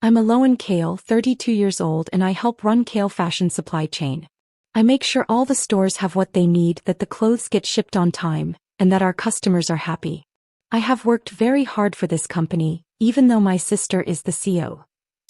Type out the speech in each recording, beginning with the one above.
I'm Aloan Kale, 32 years old, and I help run Kale Fashion supply chain. I make sure all the stores have what they need, that the clothes get shipped on time, and that our customers are happy. I have worked very hard for this company, even though my sister is the CEO.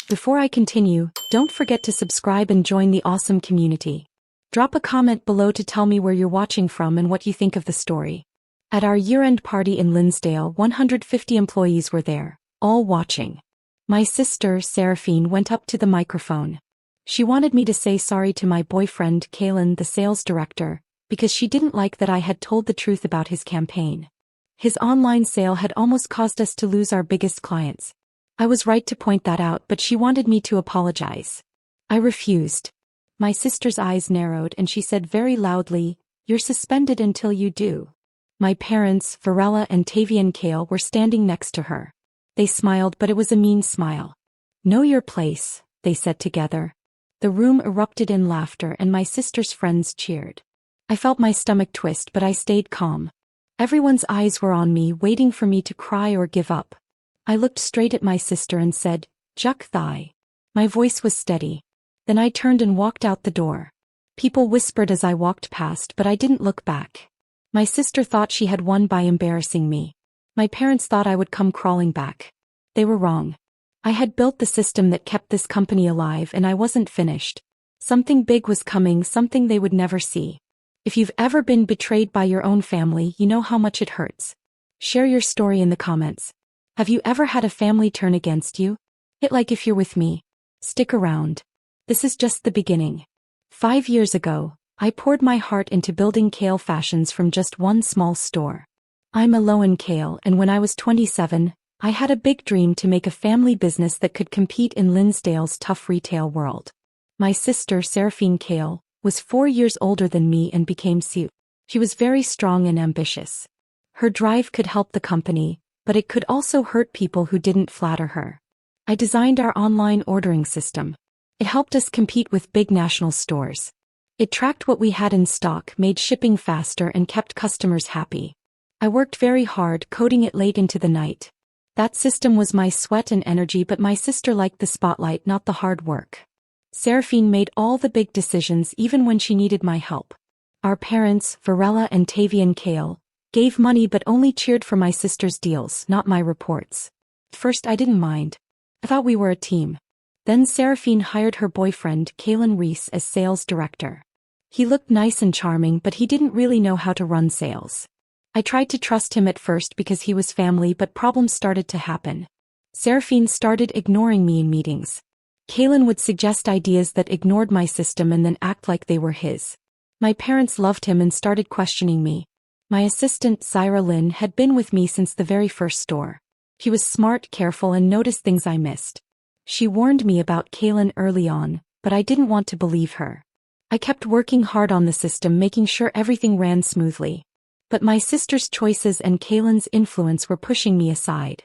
Before I continue, don't forget to subscribe and join the awesome community. Drop a comment below to tell me where you're watching from and what you think of the story. At our year-end party in Linsdale, 150 employees were there, all watching. My sister, Seraphine, went up to the microphone. She wanted me to say sorry to my boyfriend, Kalen, the sales director, because she didn't like that I had told the truth about his campaign. His online sale had almost caused us to lose our biggest clients. I was right to point that out, but she wanted me to apologize. I refused. My sister's eyes narrowed and she said very loudly, "You're suspended until you do." My parents, Varela and Tavian Kale, were standing next to her. They smiled, but it was a mean smile. "Know your place," they said together. The room erupted in laughter and my sister's friends cheered. I felt my stomach twist, but I stayed calm. Everyone's eyes were on me, waiting for me to cry or give up. I looked straight at my sister and said, "Juk thigh." My voice was steady. Then I turned and walked out the door. People whispered as I walked past, but I didn't look back. My sister thought she had won by embarrassing me. My parents thought I would come crawling back. They were wrong. I had built the system that kept this company alive, and I wasn't finished. Something big was coming, something they would never see. If you've ever been betrayed by your own family, you know how much it hurts. Share your story in the comments. Have you ever had a family turn against you? Hit like if you're with me. Stick around. This is just the beginning. 5 years ago, I poured my heart into building Kale Fashions from just one small store. I'm Aloan Kale, and when I was 27, I had a big dream to make a family business that could compete in Linsdale's tough retail world. My sister, Seraphine Kale, was 4 years older than me and became CEO. She was very strong and ambitious. Her drive could help the company, but it could also hurt people who didn't flatter her. I designed our online ordering system. It helped us compete with big national stores. It tracked what we had in stock, made shipping faster, and kept customers happy. I worked very hard, coding it late into the night. That system was my sweat and energy, but my sister liked the spotlight, not the hard work. Seraphine made all the big decisions even when she needed my help. Our parents, Varela and Tavian Kale, gave money but only cheered for my sister's deals, not my reports. At first I didn't mind. I thought we were a team. Then Seraphine hired her boyfriend, Kalen Reese, as sales director. He looked nice and charming, but he didn't really know how to run sales. I tried to trust him at first because he was family, but problems started to happen. Seraphine started ignoring me in meetings. Kalen would suggest ideas that ignored my system and then act like they were his. My parents loved him and started questioning me. My assistant, Syra Lynn, had been with me since the very first store. She was smart, careful, and noticed things I missed. She warned me about Kalen early on, but I didn't want to believe her. I kept working hard on the system, making sure everything ran smoothly. But my sister's choices and Kalen's influence were pushing me aside.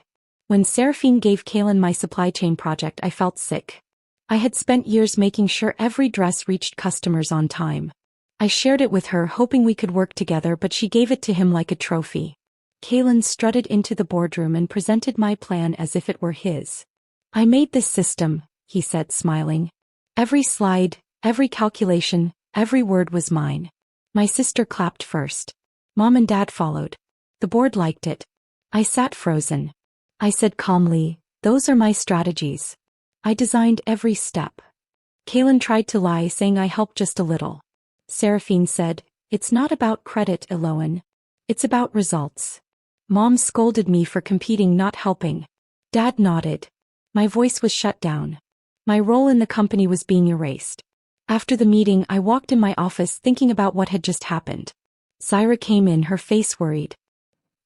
When Seraphine gave Kalen my supply chain project, I felt sick. I had spent years making sure every dress reached customers on time. I shared it with her, hoping we could work together, but she gave it to him like a trophy. Kalen strutted into the boardroom and presented my plan as if it were his. "I made this system," he said, smiling. "Every slide, every calculation, every word was mine." My sister clapped first. Mom and Dad followed. The board liked it. I sat frozen. I said calmly, "Those are my strategies. I designed every step." Kalen tried to lie, saying I helped just a little. Seraphine said, "It's not about credit, Aloan. It's about results." Mom scolded me for competing, not helping. Dad nodded. My voice was shut down. My role in the company was being erased. After the meeting, I walked in my office thinking about what had just happened. Syra came in, her face worried.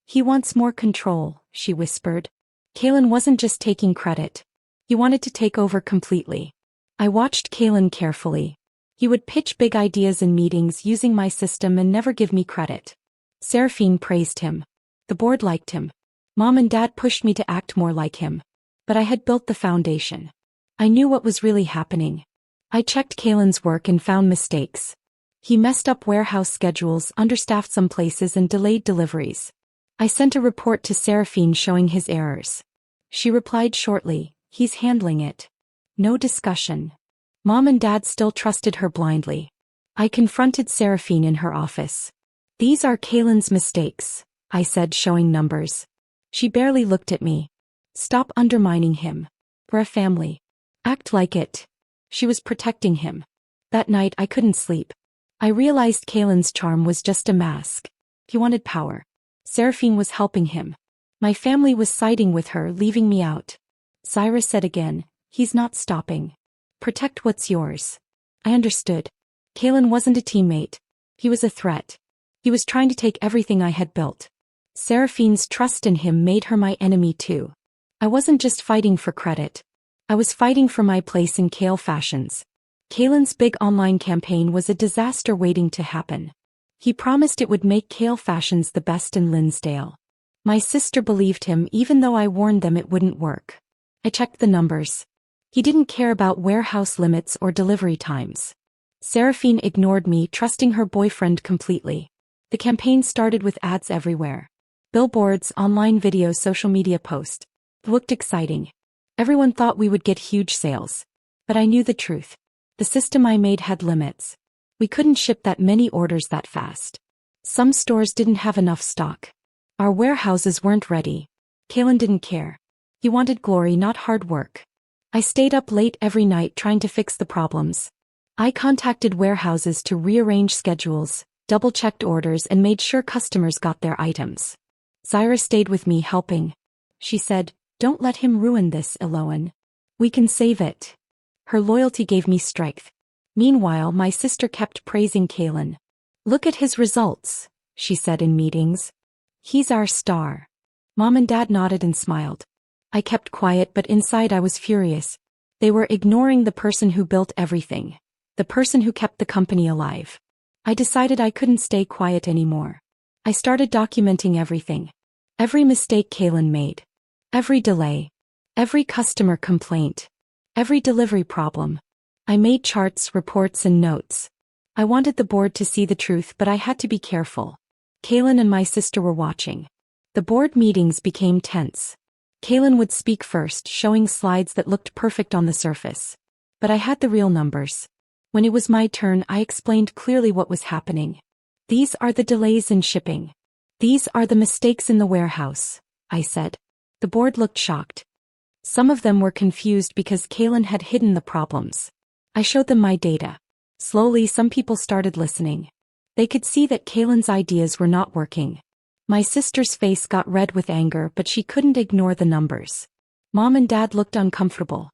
"He wants more control," she whispered. Kalen wasn't just taking credit. He wanted to take over completely. I watched Kalen carefully. He would pitch big ideas in meetings using my system and never give me credit. Seraphine praised him. The board liked him. Mom and Dad pushed me to act more like him. But I had built the foundation. I knew what was really happening. I checked Kalen's work and found mistakes. He messed up warehouse schedules, understaffed some places, and delayed deliveries. I sent a report to Seraphine showing his errors. She replied shortly, He's handling it. No discussion. Mom and Dad still trusted her blindly. I confronted Seraphine in her office. These are Kaylin's mistakes, I said, showing numbers. She barely looked at me. Stop undermining him. We're a family. Act like it. She was protecting him. That night I couldn't sleep. I realized Kaylin's charm was just a mask. He wanted power. Seraphine was helping him. My family was siding with her, leaving me out. Zaira said again, he's not stopping. Protect what's yours. I understood. Kaylin wasn't a teammate. He was a threat. He was trying to take everything I had built. Seraphine's trust in him made her my enemy too. I wasn't just fighting for credit. I was fighting for my place in Kale Fashions. Kaylin's big online campaign was a disaster waiting to happen. He promised it would make Kale Fashions the best in Linsdale. My sister believed him even though I warned them it wouldn't work. I checked the numbers. He didn't care about warehouse limits or delivery times. Seraphine ignored me, trusting her boyfriend completely. The campaign started with ads everywhere. Billboards, online videos, social media posts. It looked exciting. Everyone thought we would get huge sales. But I knew the truth. The system I made had limits. We couldn't ship that many orders that fast. Some stores didn't have enough stock. Our warehouses weren't ready. Kaylin didn't care. He wanted glory, not hard work. I stayed up late every night trying to fix the problems. I contacted warehouses to rearrange schedules, double-checked orders, and made sure customers got their items. Zaira stayed with me helping. She said, "Don't let him ruin this, Eloan. We can save it." Her loyalty gave me strength. Meanwhile, my sister kept praising Kaylin. "Look at his results," she said in meetings. "He's our star." Mom and Dad nodded and smiled. I kept quiet, but inside I was furious. They were ignoring the person who built everything. The person who kept the company alive. I decided I couldn't stay quiet anymore. I started documenting everything. Every mistake Kaylin made. Every delay. Every customer complaint. Every delivery problem. I made charts, reports, and notes. I wanted the board to see the truth, but I had to be careful. Kaylin and my sister were watching. The board meetings became tense. Kaylin would speak first, showing slides that looked perfect on the surface. But I had the real numbers. When it was my turn, I explained clearly what was happening. "These are the delays in shipping. These are the mistakes in the warehouse," I said. The board looked shocked. Some of them were confused because Kaylin had hidden the problems. I showed them my data. Slowly, some people started listening. They could see that Kaylin's ideas were not working. My sister's face got red with anger, but she couldn't ignore the numbers. Mom and Dad looked uncomfortable.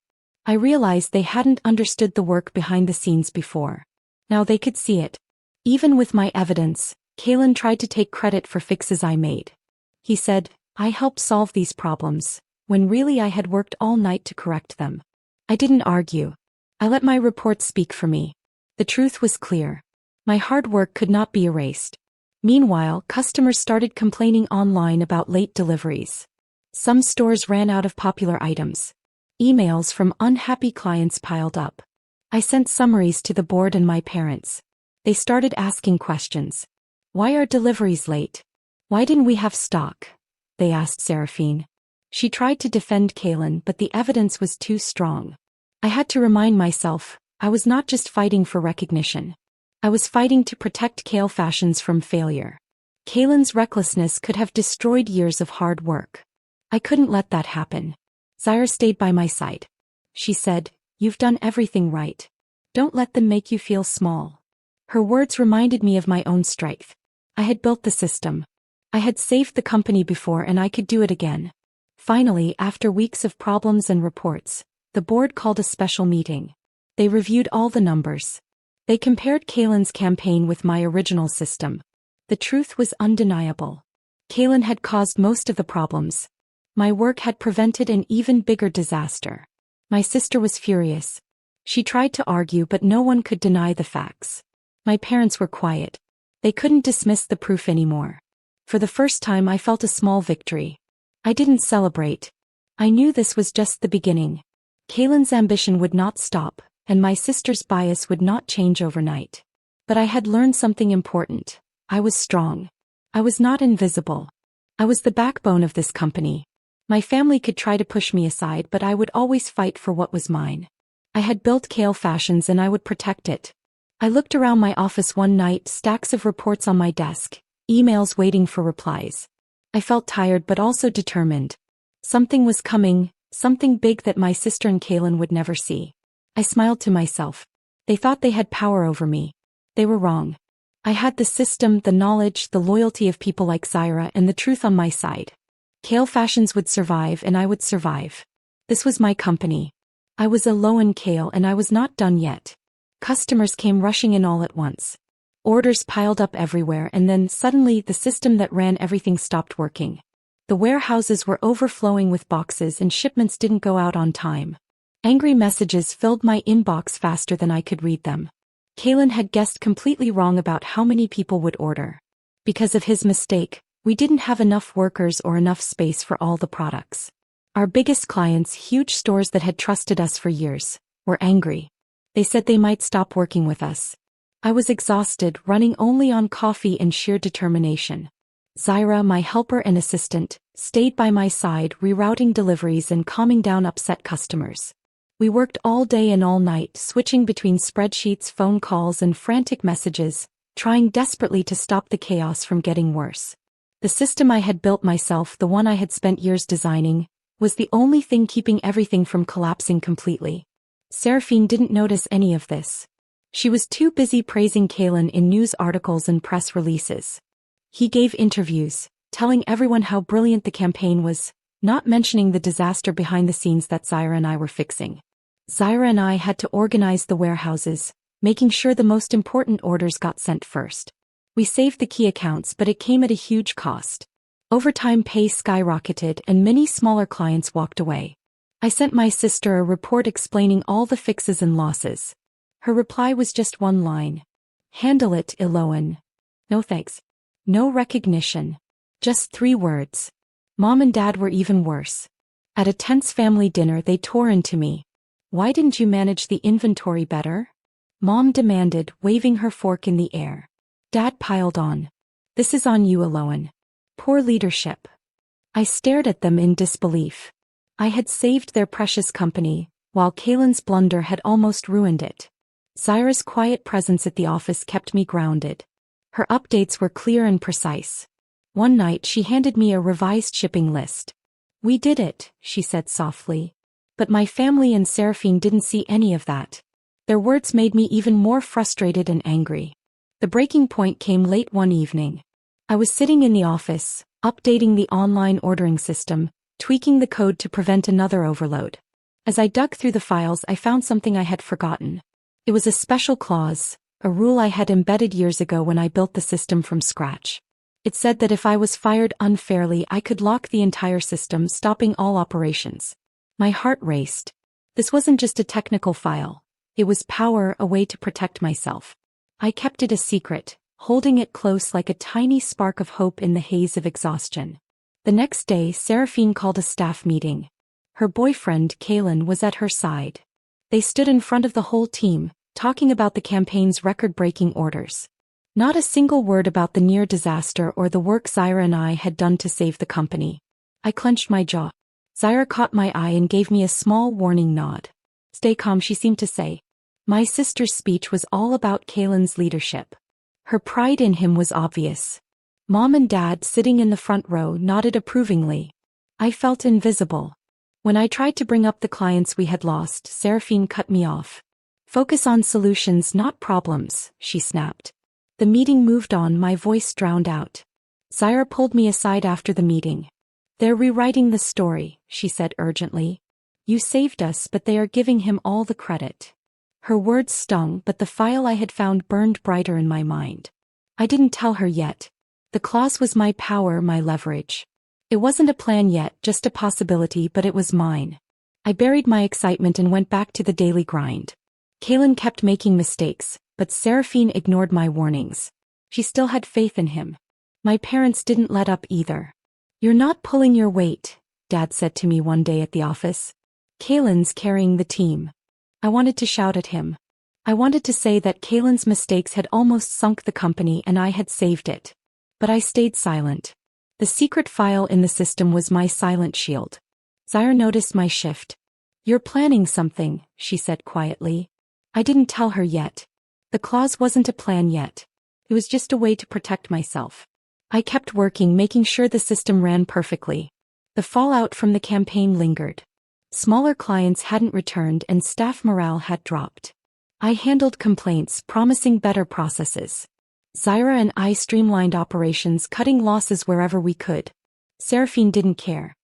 I realized they hadn't understood the work behind the scenes before. Now they could see it. Even with my evidence, Kaylin tried to take credit for fixes I made. He said, "I helped solve these problems," when really I had worked all night to correct them. I didn't argue. I let my report speak for me. The truth was clear. My hard work could not be erased. Meanwhile, customers started complaining online about late deliveries. Some stores ran out of popular items. Emails from unhappy clients piled up. I sent summaries to the board and my parents. They started asking questions. "Why are deliveries late? Why didn't we have stock?" they asked Seraphine. She tried to defend Kaylin, but the evidence was too strong. I had to remind myself, I was not just fighting for recognition. I was fighting to protect Kale Fashions from failure. Kaylin's recklessness could have destroyed years of hard work. I couldn't let that happen. Zaira stayed by my side. She said, "You've done everything right. Don't let them make you feel small." Her words reminded me of my own strength. I had built the system. I had saved the company before, and I could do it again. Finally, after weeks of problems and reports, the board called a special meeting. They reviewed all the numbers. They compared Kaylin's campaign with my original system. The truth was undeniable. Kaylin had caused most of the problems. My work had prevented an even bigger disaster. My sister was furious. She tried to argue, but no one could deny the facts. My parents were quiet. They couldn't dismiss the proof anymore. For the first time, I felt a small victory. I didn't celebrate. I knew this was just the beginning. Kaylin's ambition would not stop, and my sister's bias would not change overnight. But I had learned something important. I was strong. I was not invisible. I was the backbone of this company. My family could try to push me aside, but I would always fight for what was mine. I had built Kale Fashions and I would protect it. I looked around my office one night, stacks of reports on my desk, emails waiting for replies. I felt tired but also determined. Something was coming, something big that my sister and Kaylin would never see. I smiled to myself. They thought they had power over me. They were wrong. I had the system, the knowledge, the loyalty of people like Zaira, and the truth on my side. Kale Fashions would survive and I would survive. This was my company. I was alone, Kale, and I was not done yet. Customers came rushing in all at once. Orders piled up everywhere, and then suddenly the system that ran everything stopped working. The warehouses were overflowing with boxes and shipments didn't go out on time. Angry messages filled my inbox faster than I could read them. Kaylin had guessed completely wrong about how many people would order. Because of his mistake, we didn't have enough workers or enough space for all the products. Our biggest clients, huge stores that had trusted us for years, were angry. They said they might stop working with us. I was exhausted, running only on coffee and sheer determination. Zaira, my helper and assistant, stayed by my side, rerouting deliveries and calming down upset customers. We worked all day and all night, switching between spreadsheets, phone calls, and frantic messages, trying desperately to stop the chaos from getting worse. The system I had built myself, the one I had spent years designing, was the only thing keeping everything from collapsing completely. Seraphine didn't notice any of this. She was too busy praising Kaylin in news articles and press releases. He gave interviews, telling everyone how brilliant the campaign was, not mentioning the disaster behind the scenes that Zaira and I were fixing. Zaira and I had to organize the warehouses, making sure the most important orders got sent first. We saved the key accounts, but it came at a huge cost. Overtime pay skyrocketed and many smaller clients walked away. I sent my sister a report explaining all the fixes and losses. Her reply was just one line. "Handle it, Eloan." No thanks. No recognition. Just 3 words. Mom and Dad were even worse. At a tense family dinner they tore into me. "Why didn't you manage the inventory better?" Mom demanded, waving her fork in the air. Dad piled on. "This is on you, Eloan. Poor leadership." I stared at them in disbelief. I had saved their precious company, while Kaylin's blunder had almost ruined it. Zaira's quiet presence at the office kept me grounded. Her updates were clear and precise. One night she handed me a revised shipping list. "We did it," she said softly. But my family and Seraphine didn't see any of that. Their words made me even more frustrated and angry. The breaking point came late one evening. I was sitting in the office, updating the online ordering system, tweaking the code to prevent another overload. As I dug through the files, I found something I had forgotten. It was a special clause, a rule I had embedded years ago when I built the system from scratch. It said that if I was fired unfairly, I could lock the entire system, stopping all operations. My heart raced. This wasn't just a technical file. It was power, a way to protect myself. I kept it a secret, holding it close like a tiny spark of hope in the haze of exhaustion. The next day, Seraphine called a staff meeting. Her boyfriend, Kaylin, was at her side. They stood in front of the whole team, talking about the campaign's record-breaking orders. Not a single word about the near disaster or the work Zaira and I had done to save the company. I clenched my jaw. Zaira caught my eye and gave me a small warning nod. "Stay calm," she seemed to say. My sister's speech was all about Kaylin's leadership. Her pride in him was obvious. Mom and Dad, sitting in the front row, nodded approvingly. I felt invisible. When I tried to bring up the clients we had lost, Seraphine cut me off. "Focus on solutions, not problems," she snapped. The meeting moved on, my voice drowned out. Zaira pulled me aside after the meeting. "They're rewriting the story," she said urgently. "You saved us, but they are giving him all the credit." Her words stung, but the file I had found burned brighter in my mind. I didn't tell her yet. The clause was my power, my leverage. It wasn't a plan yet, just a possibility, but it was mine. I buried my excitement and went back to the daily grind. Kaylin kept making mistakes, but Seraphine ignored my warnings. She still had faith in him. My parents didn't let up either. "You're not pulling your weight," Dad said to me one day at the office. "Kaylin's carrying the team." I wanted to shout at him. I wanted to say that Kaylin's mistakes had almost sunk the company and I had saved it. But I stayed silent. The secret file in the system was my silent shield. Zaira noticed my shift. "You're planning something," she said quietly. I didn't tell her yet. The clause wasn't a plan yet. It was just a way to protect myself. I kept working, making sure the system ran perfectly. The fallout from the campaign lingered. Smaller clients hadn't returned and staff morale had dropped. I handled complaints, promising better processes. Zaira and I streamlined operations, cutting losses wherever we could. Seraphine didn't care.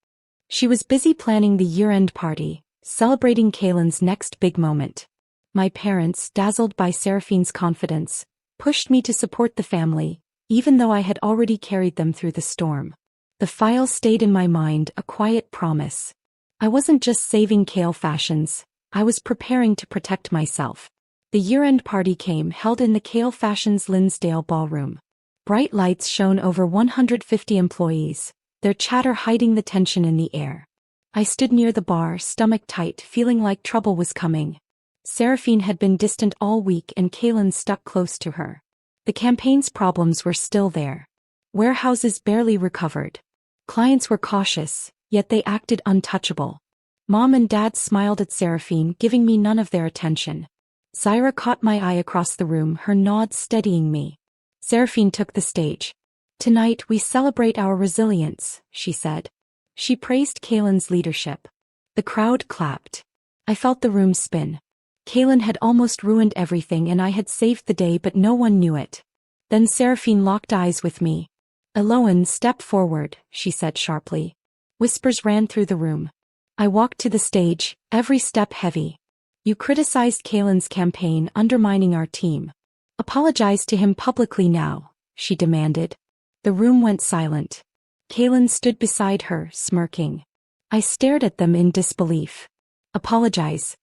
She was busy planning the year-end party, celebrating Kaylin's next big moment. My parents, dazzled by Seraphine's confidence, pushed me to support the family, even though I had already carried them through the storm. The file stayed in my mind, a quiet promise. I wasn't just saving Kale Fashions, I was preparing to protect myself. The year-end party came, held in the Kale Fashions Linsdale ballroom. Bright lights shone over 150 employees, their chatter hiding the tension in the air. I stood near the bar, stomach tight, feeling like trouble was coming. Seraphine had been distant all week and Kaylin stuck close to her. The campaign's problems were still there. Warehouses barely recovered. Clients were cautious, yet they acted untouchable. Mom and Dad smiled at Seraphine, giving me none of their attention. Zaira caught my eye across the room, her nod steadying me. Seraphine took the stage. "Tonight we celebrate our resilience," she said. She praised Kaylin's leadership. The crowd clapped. I felt the room spin. Kaylin had almost ruined everything and I had saved the day, but no one knew it. Then Seraphine locked eyes with me. "Eloan, step forward," she said sharply. Whispers ran through the room. I walked to the stage, every step heavy. "You criticized Kaylin's campaign, undermining our team. Apologize to him publicly now," she demanded. The room went silent. Kaylin stood beside her, smirking. I stared at them in disbelief. "Apologize.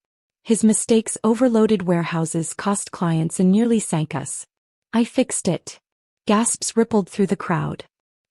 His mistakes overloaded warehouses, cost clients and nearly sank us." "I fixed it." Gasps rippled through the crowd.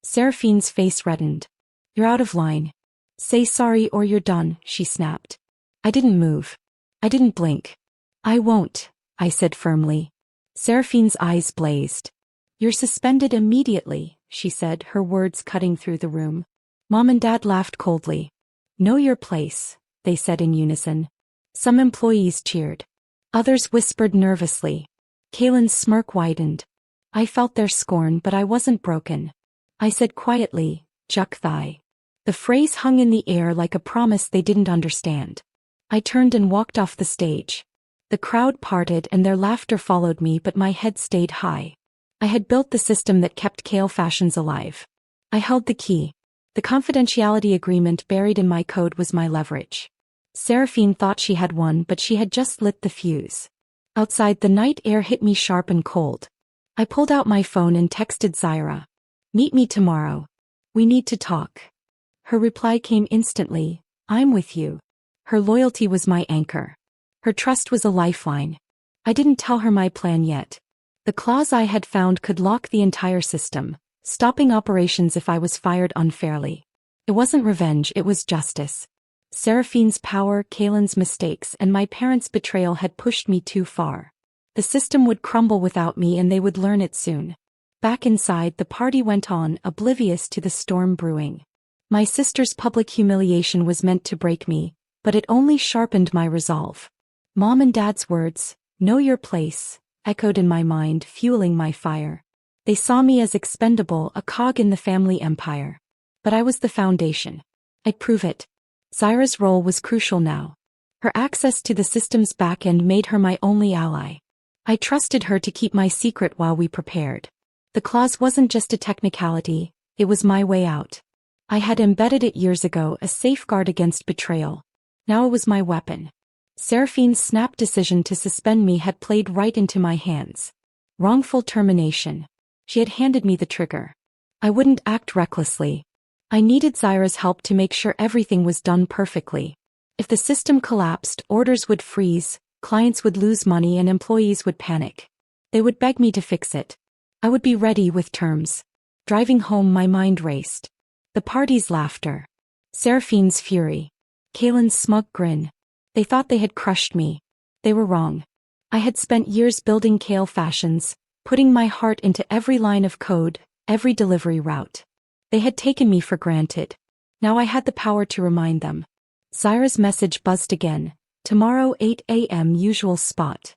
Seraphine's face reddened. "You're out of line. Say sorry or you're done," she snapped. I didn't move. I didn't blink. "I won't," I said firmly. Seraphine's eyes blazed. "You're suspended immediately," she said, her words cutting through the room. Mom and Dad laughed coldly. "Know your place," they said in unison. Some employees cheered. Others whispered nervously. Kaylin's smirk widened. I felt their scorn, but I wasn't broken. I said quietly, "Juk thigh." The phrase hung in the air like a promise they didn't understand. I turned and walked off the stage. The crowd parted and their laughter followed me, but my head stayed high. I had built the system that kept Kale Fashions alive. I held the key. The confidentiality agreement buried in my code was my leverage. Seraphine thought she had won, but she had just lit the fuse. Outside, the night air hit me sharp and cold. I pulled out my phone and texted Zaira. "Meet me tomorrow. We need to talk." Her reply came instantly, "I'm with you." Her loyalty was my anchor. Her trust was a lifeline. I didn't tell her my plan yet. The clause I had found could lock the entire system, stopping operations if I was fired unfairly. It wasn't revenge, it was justice. Seraphine's power, Kaylin's mistakes, and my parents' betrayal had pushed me too far. The system would crumble without me and they would learn it soon. Back inside, the party went on, oblivious to the storm brewing. My sister's public humiliation was meant to break me, but it only sharpened my resolve. Mom and Dad's words, "Know your place," echoed in my mind, fueling my fire. They saw me as expendable, a cog in the family empire. But I was the foundation. I'd prove it. Zaira's role was crucial now. Her access to the system's back end made her my only ally. I trusted her to keep my secret while we prepared. The clause wasn't just a technicality, it was my way out. I had embedded it years ago, a safeguard against betrayal. Now it was my weapon. Seraphine's snap decision to suspend me had played right into my hands. Wrongful termination. She had handed me the trigger. I wouldn't act recklessly. I needed Zaira's help to make sure everything was done perfectly. If the system collapsed, orders would freeze, clients would lose money and employees would panic. They would beg me to fix it. I would be ready with terms. Driving home, my mind raced. The party's laughter. Seraphine's fury. Kaylin's smug grin. They thought they had crushed me. They were wrong. I had spent years building Kale Fashions, putting my heart into every line of code, every delivery route. They had taken me for granted. Now I had the power to remind them. Zaira's message buzzed again. Tomorrow 8 a.m. usual spot.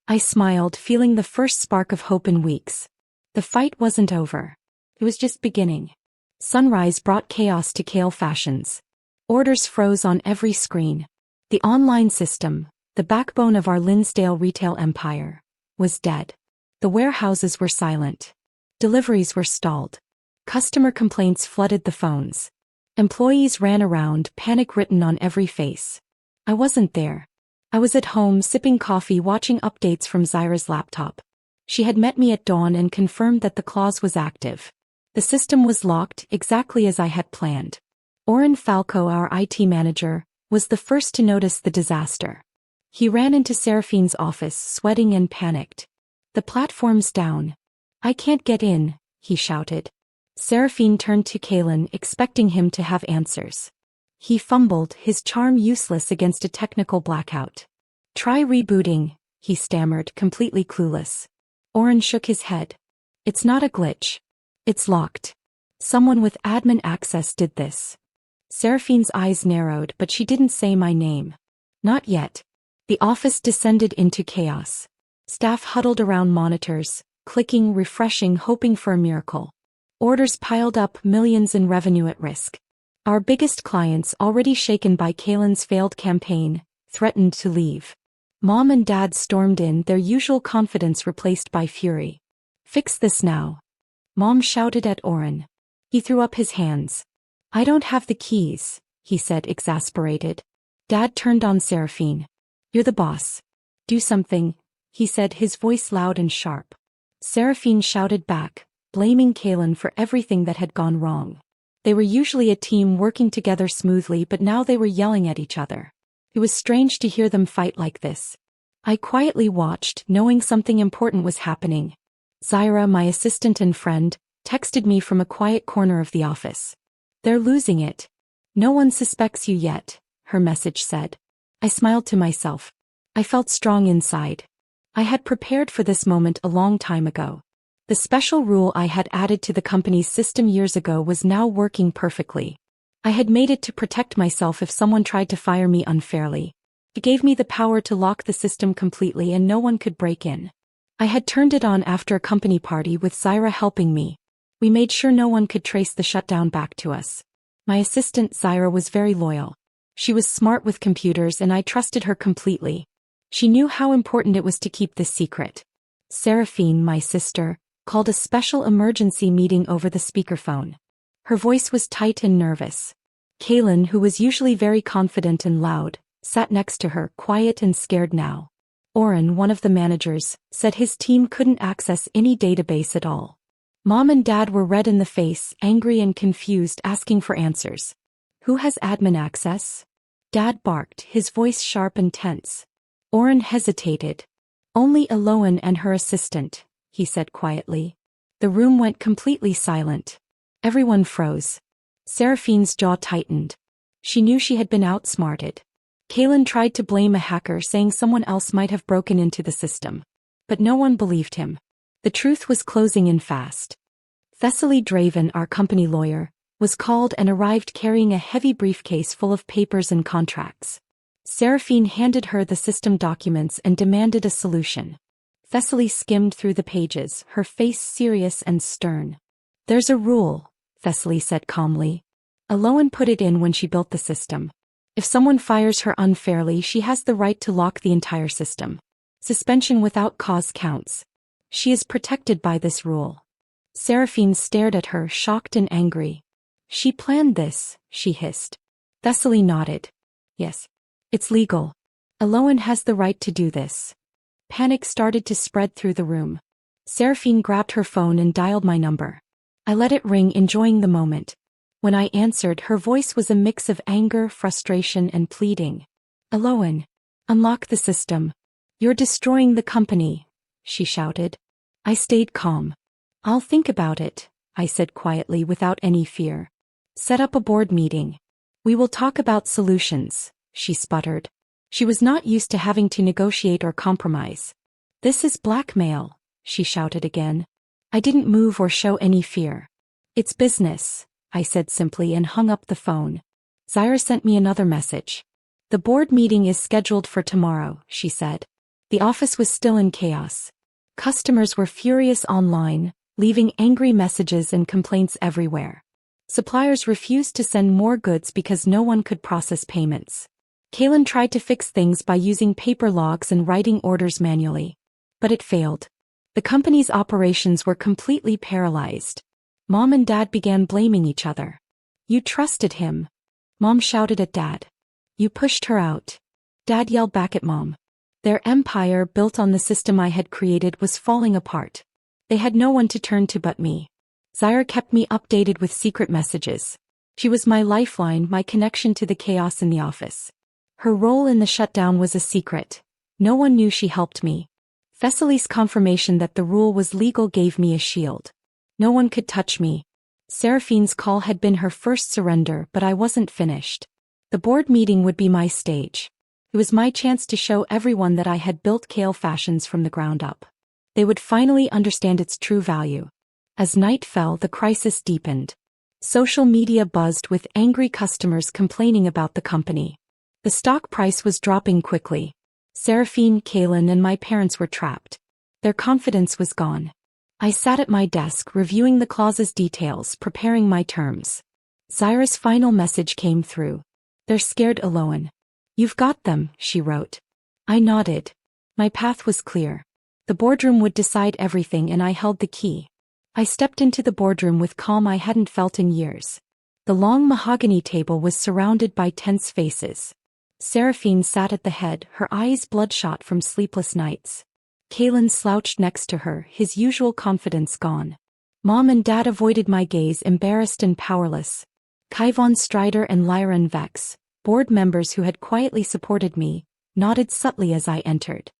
I smiled, feeling the first spark of hope in weeks. The fight wasn't over. It was just beginning. Sunrise brought chaos to Kale Fashions. Orders froze on every screen. The online system, the backbone of our Linsdale retail empire, was dead. The warehouses were silent. Deliveries were stalled. Customer complaints flooded the phones. Employees ran around, panic written on every face. I wasn't there. I was at home sipping coffee, watching updates from Zaira's laptop. She had met me at dawn and confirmed that the clause was active. The system was locked, exactly as I had planned. Oren Falco, our IT manager, was the first to notice the disaster. He ran into Seraphine's office, sweating and panicked. "The platform's down. I can't get in," he shouted. Seraphine turned to Kalen, expecting him to have answers. He fumbled, his charm useless against a technical blackout. "Try rebooting," he stammered, completely clueless. Oren shook his head. "It's not a glitch. It's locked. Someone with admin access did this." Seraphine's eyes narrowed, but she didn't say my name. Not yet. The office descended into chaos. Staff huddled around monitors, clicking, refreshing, hoping for a miracle. Orders piled up, millions in revenue at risk. Our biggest clients, already shaken by Kalen's failed campaign, threatened to leave. Mom and Dad stormed in, their usual confidence replaced by fury. "Fix this now." Mom shouted at Oren. He threw up his hands. "I don't have the keys," he said, exasperated. Dad turned on Seraphine. "You're the boss. Do something," he said, his voice loud and sharp. Seraphine shouted back, blaming Kalen for everything that had gone wrong. They were usually a team working together smoothly, but now they were yelling at each other. It was strange to hear them fight like this. I quietly watched, knowing something important was happening. Zaira, my assistant and friend, texted me from a quiet corner of the office. "They're losing it. No one suspects you yet," her message said. I smiled to myself. I felt strong inside. I had prepared for this moment a long time ago. The special rule I had added to the company's system years ago was now working perfectly. I had made it to protect myself if someone tried to fire me unfairly. It gave me the power to lock the system completely and no one could break in. I had turned it on after a company party with Zaira helping me. We made sure no one could trace the shutdown back to us. My assistant Zaira was very loyal. She was smart with computers and I trusted her completely. She knew how important it was to keep this secret. Seraphine, my sister, called a special emergency meeting over the speakerphone. Her voice was tight and nervous. Kalen, who was usually very confident and loud, sat next to her, quiet and scared now. Oren, one of the managers, said his team couldn't access any database at all. Mom and Dad were red in the face, angry and confused, asking for answers. "Who has admin access?" Dad barked, his voice sharp and tense. Oren hesitated. "Only Eloan and her assistant," he said quietly. The room went completely silent. Everyone froze. Seraphine's jaw tightened. She knew she had been outsmarted. Kalen tried to blame a hacker, saying someone else might have broken into the system. But no one believed him. The truth was closing in fast. Thessaly Draven, our company lawyer, was called and arrived carrying a heavy briefcase full of papers and contracts. Seraphine handed her the system documents and demanded a solution. Thessaly skimmed through the pages, her face serious and stern. "There's a rule," Thessaly said calmly. Eloan put it in when she built the system. If someone fires her unfairly, she has the right to lock the entire system. Suspension without cause counts. She is protected by this rule. Seraphine stared at her, shocked and angry. "She planned this," she hissed. Thessaly nodded. "Yes. It's legal. Eloan has the right to do this." Panic started to spread through the room. Seraphine grabbed her phone and dialed my number. I let it ring, enjoying the moment. When I answered, her voice was a mix of anger, frustration, and pleading. "Eloan, unlock the system. You're destroying the company," she shouted. I stayed calm. "I'll think about it," I said quietly without any fear. "Set up a board meeting. We will talk about solutions," she sputtered. She was not used to having to negotiate or compromise. "This is blackmail," she shouted again. I didn't move or show any fear. "It's business," I said simply and hung up the phone. Zyra sent me another message. The board meeting is scheduled for tomorrow, she said. The office was still in chaos. Customers were furious online, leaving angry messages and complaints everywhere. Suppliers refused to send more goods because no one could process payments. Kaylin tried to fix things by using paper logs and writing orders manually. But it failed. The company's operations were completely paralyzed. Mom and Dad began blaming each other. You trusted him. Mom shouted at Dad. You pushed her out. Dad yelled back at Mom. Their empire, built on the system I had created, was falling apart. They had no one to turn to but me. Zyra kept me updated with secret messages. She was my lifeline, my connection to the chaos in the office. Her role in the shutdown was a secret. No one knew she helped me. Thessaly's confirmation that the rule was legal gave me a shield. No one could touch me. Seraphine's call had been her first surrender, but I wasn't finished. The board meeting would be my stage. It was my chance to show everyone that I had built Kale Fashions from the ground up. They would finally understand its true value. As night fell, the crisis deepened. Social media buzzed with angry customers complaining about the company. The stock price was dropping quickly. Seraphine, Kaylin, and my parents were trapped. Their confidence was gone. I sat at my desk reviewing the clause's details, preparing my terms. Zyra's final message came through. They're scared, Eloan. You've got them, she wrote. I nodded. My path was clear. The boardroom would decide everything and I held the key. I stepped into the boardroom with calm I hadn't felt in years. The long mahogany table was surrounded by tense faces. Seraphine sat at the head, her eyes bloodshot from sleepless nights. Kaylin slouched next to her, his usual confidence gone. Mom and Dad avoided my gaze, embarrassed and powerless. Kyvon Strider and Lyran Vex, board members who had quietly supported me, nodded subtly as I entered.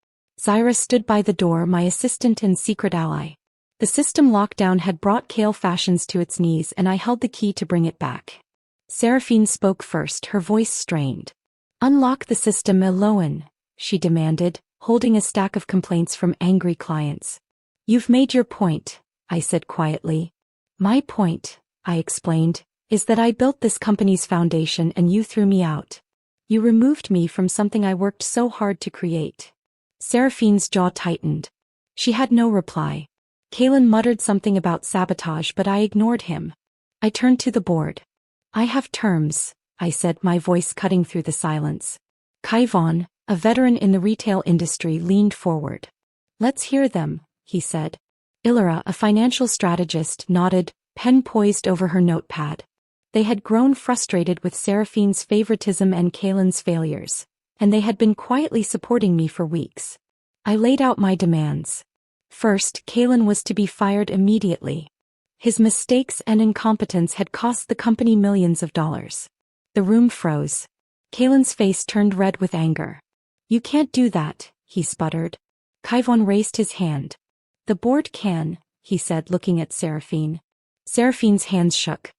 Zyra stood by the door, my assistant and secret ally. The system lockdown had brought Kale Fashions to its knees and I held the key to bring it back. Seraphine spoke first, her voice strained. Unlock the system, Eloan, she demanded, holding a stack of complaints from angry clients. You've made your point, I said quietly. My point, I explained, is that I built this company's foundation and you threw me out. You removed me from something I worked so hard to create. Seraphine's jaw tightened. She had no reply. Kaylin muttered something about sabotage, but I ignored him. I turned to the board. I have terms, I said, my voice cutting through the silence. Kyvon, a veteran in the retail industry, leaned forward. Let's hear them, he said. Illyra, a financial strategist, nodded, pen poised over her notepad. They had grown frustrated with Seraphine's favoritism and Kaylin's failures, and they had been quietly supporting me for weeks. I laid out my demands. First, Kaylin was to be fired immediately. His mistakes and incompetence had cost the company millions of dollars. The room froze. Kaylin's face turned red with anger. You can't do that, he sputtered. Kyvon raised his hand. The board can, he said, looking at Seraphine. Seraphine's hands shook.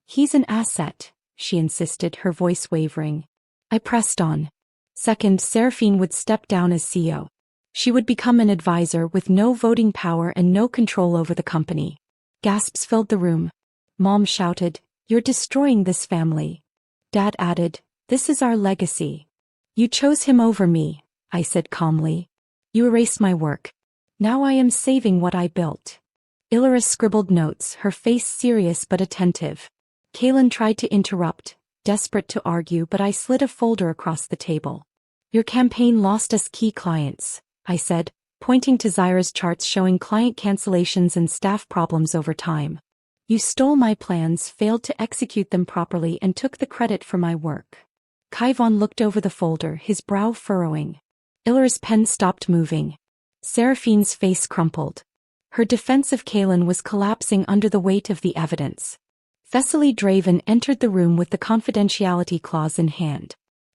He's an asset, she insisted, her voice wavering. I pressed on. Second, Seraphine would step down as CEO. She would become an advisor with no voting power and no control over the company. Gasps filled the room. Mom shouted, You're destroying this family. Dad added, This is our legacy. You chose him over me, I said calmly. You erased my work. Now I am saving what I built. Illyra scribbled notes, her face serious but attentive. Kaylin tried to interrupt, desperate to argue, but I slid a folder across the table. Your campaign lost us key clients, I said, pointing to Zyra's charts showing client cancellations and staff problems over time. You stole my plans, failed to execute them properly, and took the credit for my work. Kyvon looked over the folder, his brow furrowing. Illyra's pen stopped moving. Seraphine's face crumpled. Her defense of Kaylin was collapsing under the weight of the evidence. Thessaly Draven entered the room with the confidentiality clause in hand.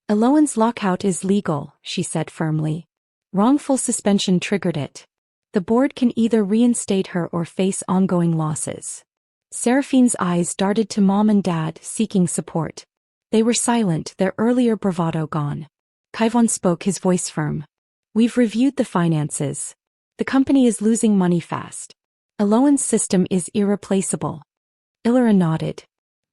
Eloan's lockout is legal, she said firmly. Wrongful suspension triggered it. The board can either reinstate her or face ongoing losses. Seraphine's eyes darted to Mom and Dad, seeking support. They were silent, their earlier bravado gone. Kyvon spoke, his voice firm. We've reviewed the finances. The company is losing money fast. Eloan's system is irreplaceable. Illyra nodded.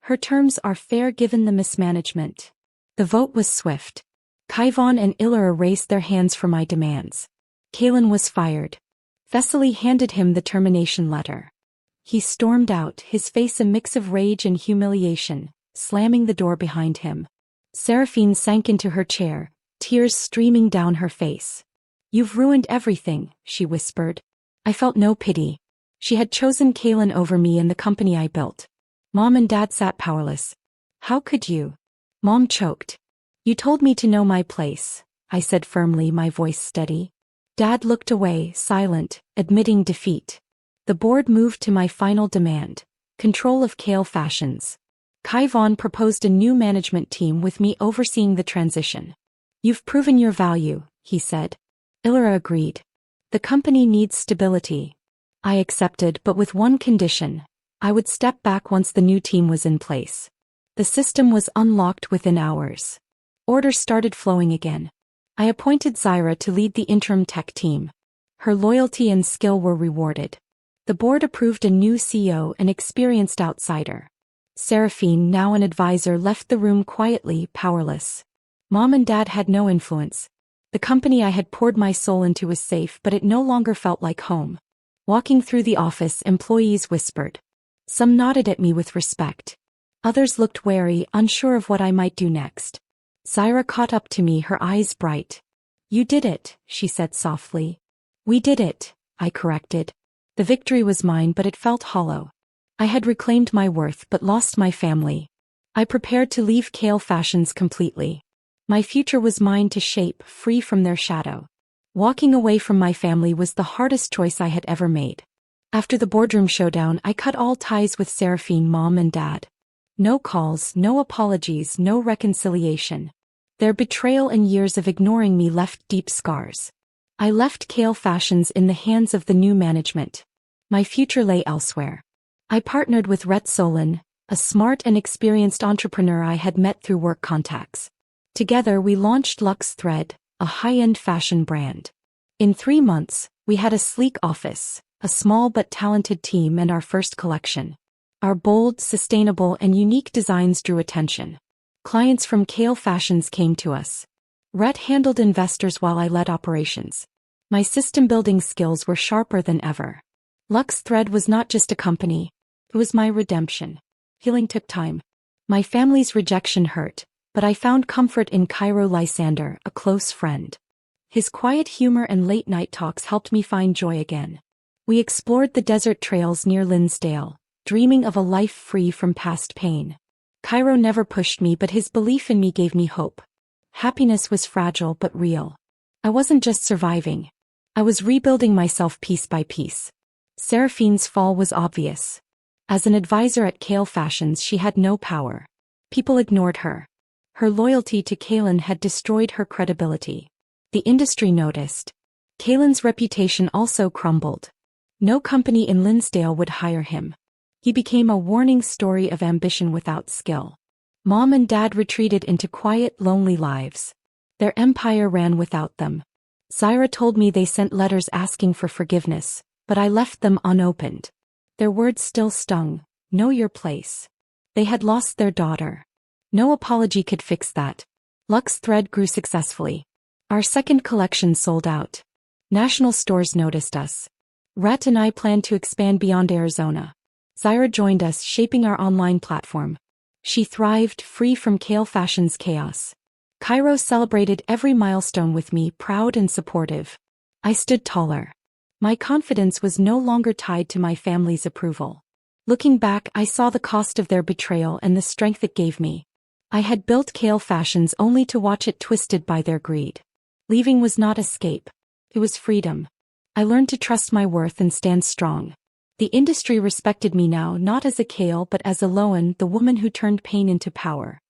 Her terms are fair given the mismanagement. The vote was swift. Kaivan and Illyra raised their hands for my demands. Kalen was fired. Thessaly handed him the termination letter. He stormed out, his face a mix of rage and humiliation, slamming the door behind him. Seraphine sank into her chair, tears streaming down her face. "You've ruined everything," she whispered. I felt no pity. She had chosen Kalen over me and the company I built. Mom and Dad sat powerless. "How could you?" Mom choked. "You told me to know my place," I said firmly, my voice steady. Dad looked away, silent, admitting defeat. The board moved to my final demand: control of Kale Fashions. Kaivan proposed a new management team with me overseeing the transition. "You've proven your value," he said. Illyra agreed. "The company needs stability." I accepted, but with one condition: I would step back once the new team was in place. The system was unlocked within hours. Orders started flowing again. I appointed Zyra to lead the interim tech team. Her loyalty and skill were rewarded. The board approved a new CEO, an experienced outsider. Seraphine, now an advisor, left the room quietly, powerless. Mom and Dad had no influence. The company I had poured my soul into was safe, but it no longer felt like home. Walking through the office, employees whispered. Some nodded at me with respect. Others looked wary, unsure of what I might do next. Zyra caught up to me, her eyes bright. "You did it," she said softly. "We did it," I corrected. The victory was mine, but it felt hollow. I had reclaimed my worth but lost my family. I prepared to leave Kale Fashions completely. My future was mine to shape, free from their shadow. Walking away from my family was the hardest choice I had ever made. After the boardroom showdown, I cut all ties with Seraphine, Mom and Dad. No calls, no apologies, no reconciliation. Their betrayal and years of ignoring me left deep scars. I left Kale Fashions in the hands of the new management. My future lay elsewhere. I partnered with Rhett Solon, a smart and experienced entrepreneur I had met through work contacts. Together we launched Luxe Thread, a high-end fashion brand. In 3 months, we had a sleek office, a small but talented team, and our first collection. Our bold, sustainable, and unique designs drew attention. Clients from Kale Fashions came to us. Rhett handled investors while I led operations. My system-building skills were sharper than ever. Luxe Thread was not just a company. It was my redemption. Healing took time. My family's rejection hurt, but I found comfort in Cairo Lysander, a close friend. His quiet humor and late-night talks helped me find joy again. We explored the desert trails near Linsdale, dreaming of a life free from past pain. Cairo never pushed me, but his belief in me gave me hope. Happiness was fragile but real. I wasn't just surviving. I was rebuilding myself piece by piece. Seraphine's fall was obvious. As an advisor at Kale Fashions, she had no power. People ignored her. Her loyalty to Kalen had destroyed her credibility. The industry noticed. Kalen's reputation also crumbled. No company in Linsdale would hire him. He became a warning story of ambition without skill. Mom and Dad retreated into quiet, lonely lives. Their empire ran without them. Zyra told me they sent letters asking for forgiveness, but I left them unopened. Their words still stung. Know your place. They had lost their daughter. No apology could fix that. Luxe Thread grew successfully. Our second collection sold out. National stores noticed us. Rhett and I planned to expand beyond Arizona. Zyra joined us, shaping our online platform. She thrived, free from Kale Fashion's chaos. Cairo celebrated every milestone with me, proud and supportive. I stood taller. My confidence was no longer tied to my family's approval. Looking back, I saw the cost of their betrayal and the strength it gave me. I had built Kale Fashions only to watch it twisted by their greed. Leaving was not escape. It was freedom. I learned to trust my worth and stand strong. The industry respected me now, not as a Kale but as a Loan, the woman who turned pain into power.